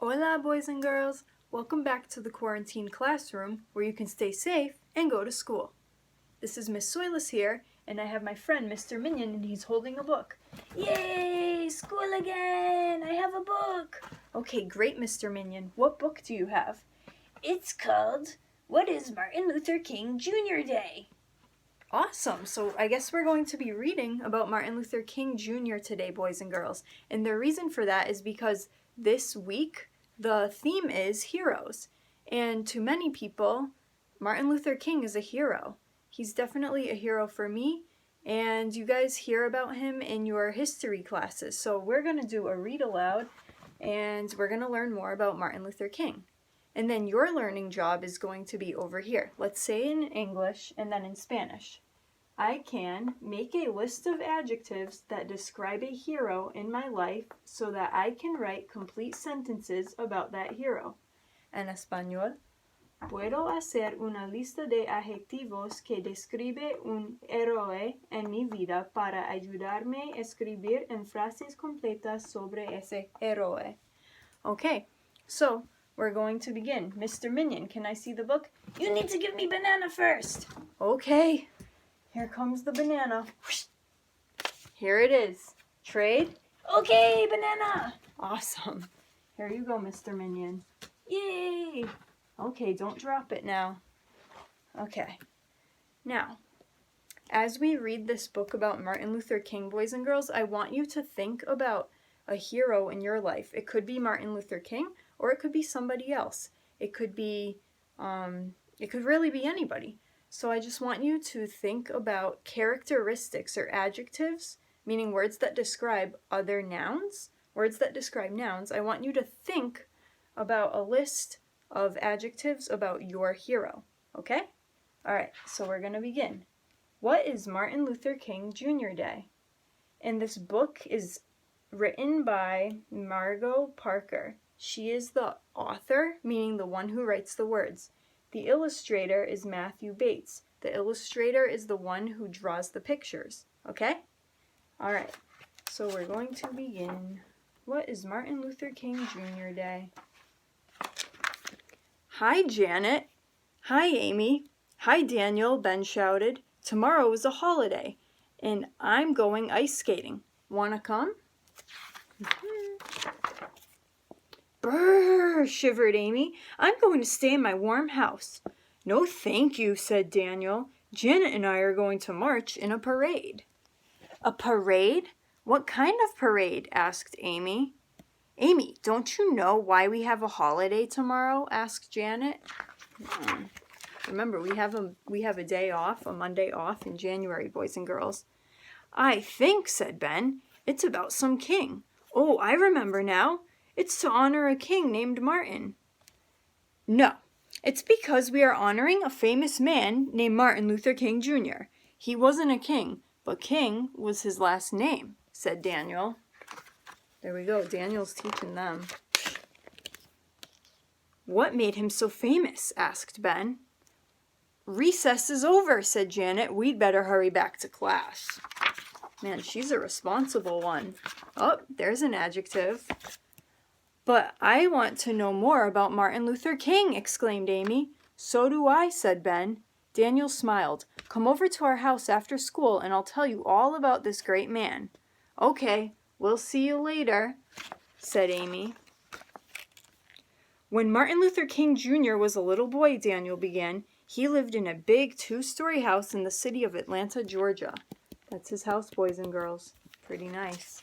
Hola, boys and girls! Welcome back to the quarantine classroom where you can stay safe and go to school. This is Miss Soylis here, and I have my friend Mr. Minion, and he's holding a book. Yay! School again! I have a book! Okay, great, Mr. Minion. What book do you have? It's called What is Martin Luther King Jr. Day? Awesome! So I guess we're going to be reading about Martin Luther King Jr. today, boys and girls. And the reason for that is because this week the theme is heroes. And to many people, Martin Luther King is a hero. He's definitely a hero for me, and you guys hear about him in your history classes. So we're going to do a read aloud, and we're going to learn more about Martin Luther King. And then your learning job is going to be over here. Let's say in English and then in Spanish. I can make a list of adjectives that describe a hero in my life so that I can write complete sentences about that hero. En español, puedo hacer una lista de adjetivos que describe un héroe en mi vida para ayudarme a escribir en frases completas sobre ese héroe. Okay, so we're going to begin. Mr. Minion, can I see the book? You need to give me banana first. Okay. Here comes the banana. Here it is. Trade? Okay, banana. Awesome. Here you go, Mr. Minion. Yay. Okay, don't drop it now. Okay. Now, as we read this book about Martin Luther King, boys and girls, I want you to think about a hero in your life. It could be Martin Luther King, or it could be somebody else. It could really be anybody. So I just want you to think about characteristics or adjectives, meaning words that describe other nouns, words that describe nouns. I want you to think about a list of adjectives about your hero, okay? All right, so we're going to begin. What is Martin Luther King Jr. Day? And this book is written by Margot Parker. She is the author, meaning the one who writes the words. The illustrator is Matthew Bates. The illustrator is the one who draws the pictures, okay? All right, so we're going to begin. What is Martin Luther King Jr. Day? Hi, Janet. Hi, Amy. Hi, Daniel, Ben shouted. Tomorrow is a holiday, and I'm going ice skating. Wanna come? Brrr, shivered Amy. I'm going to stay in my warm house. No, thank you, said Daniel. Janet and I are going to march in a parade. A parade? What kind of parade? Asked Amy. Amy, don't you know why we have a holiday tomorrow? Asked Janet. Remember, we have a day off, a Monday off in January, boys and girls. I think, said Ben, it's about some king. Oh, I remember now. It's to honor a king named Martin. No, it's because we are honoring a famous man named Martin Luther King Jr. He wasn't a king, but King was his last name, said Daniel. There we go, Daniel's teaching them. What made him so famous? Asked Ben. Recess is over, said Janet. We'd better hurry back to class. Man, she's a responsible one. Oh, there's an adjective. But I want to know more about Martin Luther King, exclaimed Amy. So do I, said Ben. Daniel smiled. Come over to our house after school and I'll tell you all about this great man. Okay, we'll see you later, said Amy. When Martin Luther King Jr. was a little boy, Daniel began, he lived in a big 2-story house in the city of Atlanta, Georgia. That's his house, boys and girls. Pretty nice.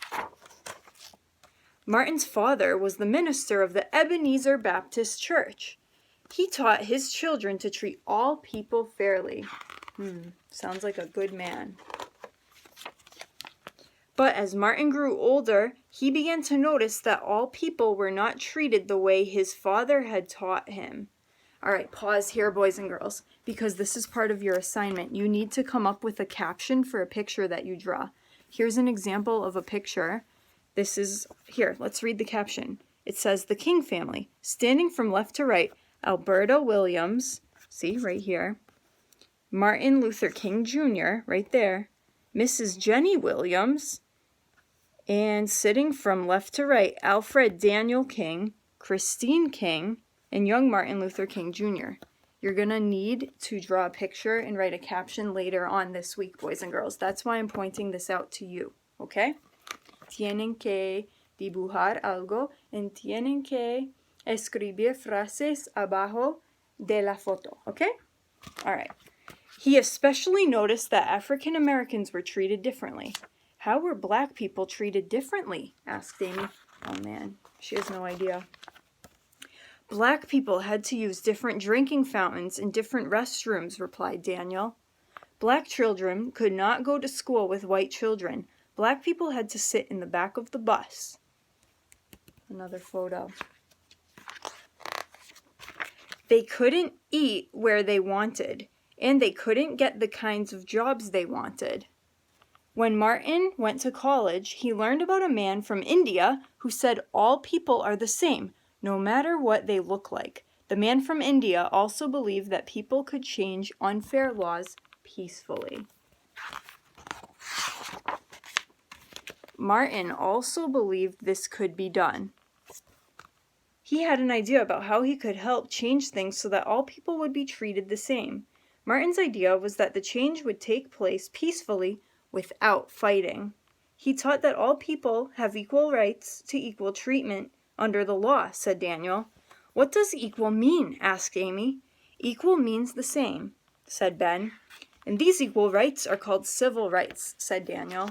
Martin's father was the minister of the Ebenezer Baptist Church. He taught his children to treat all people fairly. Sounds like a good man. But as Martin grew older, he began to notice that all people were not treated the way his father had taught him. All right, pause here, boys and girls, because this is part of your assignment. You need to come up with a caption for a picture that you draw. Here's an example of a picture. Here, let's read the caption. It says, the King family, standing from left to right, Alberta Williams, see right here, Martin Luther King Jr., right there, Mrs. Jenny Williams, and sitting from left to right, Alfred Daniel King, Christine King, and young Martin Luther King Jr. You're going to need to draw a picture and write a caption later on this week, boys and girls. That's why I'm pointing this out to you, okay? Tienen que dibujar algo and tienen que escribir frases abajo de la foto, okay? All right. He especially noticed that African Americans were treated differently. How were black people treated differently? Asked Amy. Oh man, she has no idea. Black people had to use different drinking fountains and different restrooms, replied Daniel. Black children could not go to school with white children. Black people had to sit in the back of the bus. Another photo. They couldn't eat where they wanted, and they couldn't get the kinds of jobs they wanted. When Martin went to college, he learned about a man from India who said all people are the same, no matter what they look like. The man from India also believed that people could change unfair laws peacefully. Martin also believed this could be done. He had an idea about how he could help change things so that all people would be treated the same. Martin's idea was that the change would take place peacefully without fighting. He taught that all people have equal rights to equal treatment under the law, said Daniel. What does equal mean? Asked Amy. Equal means the same, said Ben. And these equal rights are called civil rights, said Daniel.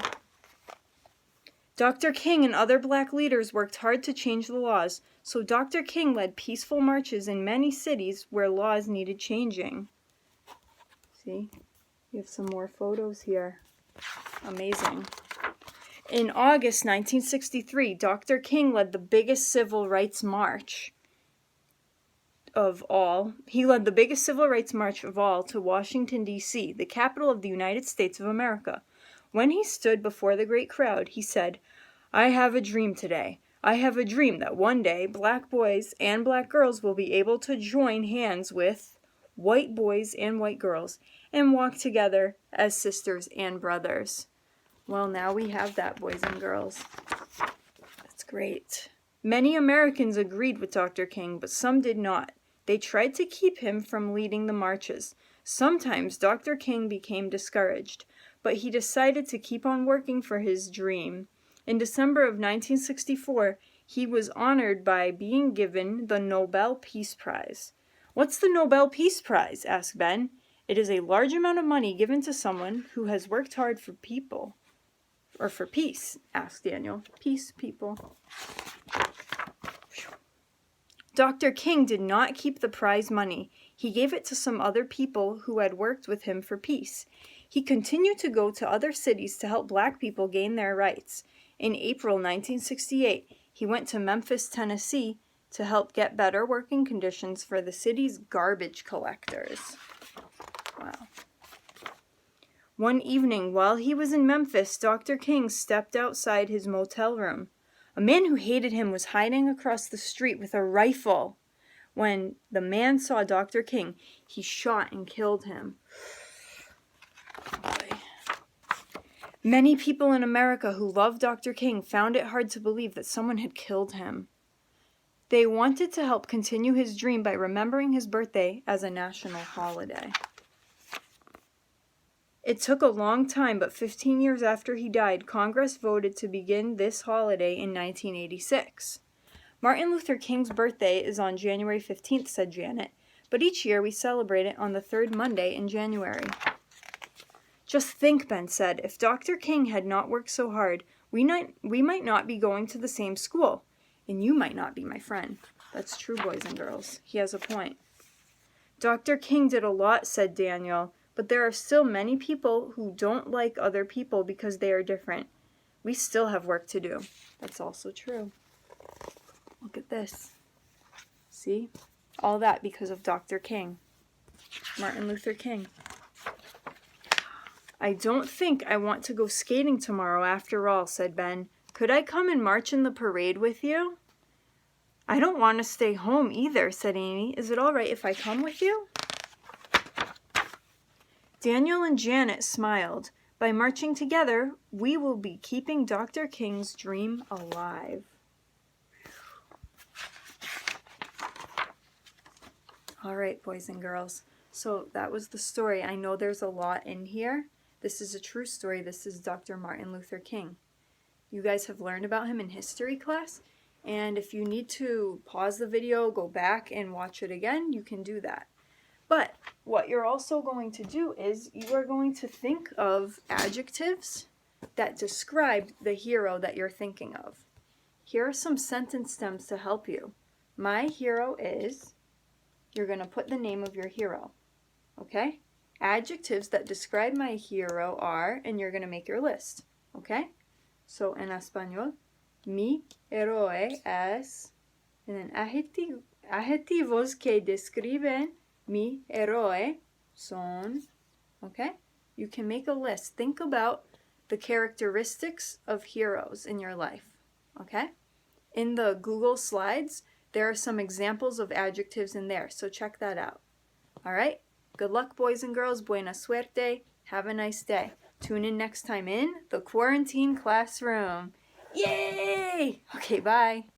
Dr. King and other black leaders worked hard to change the laws, so Dr. King led peaceful marches in many cities where laws needed changing. See, you have some more photos here. Amazing. In August 1963, Dr. King led the biggest civil rights march of all. He led the biggest civil rights march of all to Washington, D.C., the capital of the United States of America. When he stood before the great crowd, he said, "I have a dream today. I have a dream that one day black boys and black girls will be able to join hands with white boys and white girls and walk together as sisters and brothers." Well, now we have that, boys and girls. That's great. Many Americans agreed with Dr. King, but some did not. They tried to keep him from leading the marches. Sometimes Dr. King became discouraged, but he decided to keep on working for his dream. In December of 1964, he was honored by being given the Nobel Peace Prize. "What's the Nobel Peace Prize?" asked Ben. "It is a large amount of money given to someone who has worked hard for people." "Or for peace," asked Daniel. "Peace, people." Dr. King did not keep the prize money. He gave it to some other people who had worked with him for peace. He continued to go to other cities to help black people gain their rights. In April 1968, he went to Memphis, Tennessee, to help get better working conditions for the city's garbage collectors. Wow. One evening, while he was in Memphis, Dr. King stepped outside his motel room. A man who hated him was hiding across the street with a rifle. When the man saw Dr. King, he shot and killed him. Boy. Many people in America who loved Dr. King found it hard to believe that someone had killed him. They wanted to help continue his dream by remembering his birthday as a national holiday. It took a long time, but 15 years after he died, Congress voted to begin this holiday in 1986. Martin Luther King's birthday is on January 15th, said Janet, but each year we celebrate it on the third Monday in January. Just think, Ben said, if Dr. King had not worked so hard, we might not be going to the same school, and you might not be my friend. That's true, boys and girls. He has a point. Dr. King did a lot, said Daniel, but there are still many people who don't like other people because they are different. We still have work to do. That's also true. Look at this. See? All that because of Dr. King. Martin Luther King. I don't think I want to go skating tomorrow after all, said Ben. Could I come and march in the parade with you? I don't want to stay home either, said Amy. Is it all right if I come with you? Daniel and Janet smiled. By marching together, we will be keeping Dr. King's dream alive. All right, boys and girls. So that was the story. I know there's a lot in here. This is a true story. This is Dr. Martin Luther King. You guys have learned about him in history class. And if you need to pause the video, go back and watch it again, you can do that. But what you're also going to do is you are going to think of adjectives that describe the hero that you're thinking of. Here are some sentence stems to help you. My hero is, you're going to put the name of your hero, okay? Adjectives that describe my hero are, and you're going to make your list, okay? So en español, mi héroe es, and then adjetivos que describen mi héroe son, okay? You can make a list. Think about the characteristics of heroes in your life, okay? In the Google Slides, there are some examples of adjectives in there, so check that out. All right? Good luck, boys and girls. Buena suerte. Have a nice day. Tune in next time in the quarantine classroom. Yay! Okay, bye.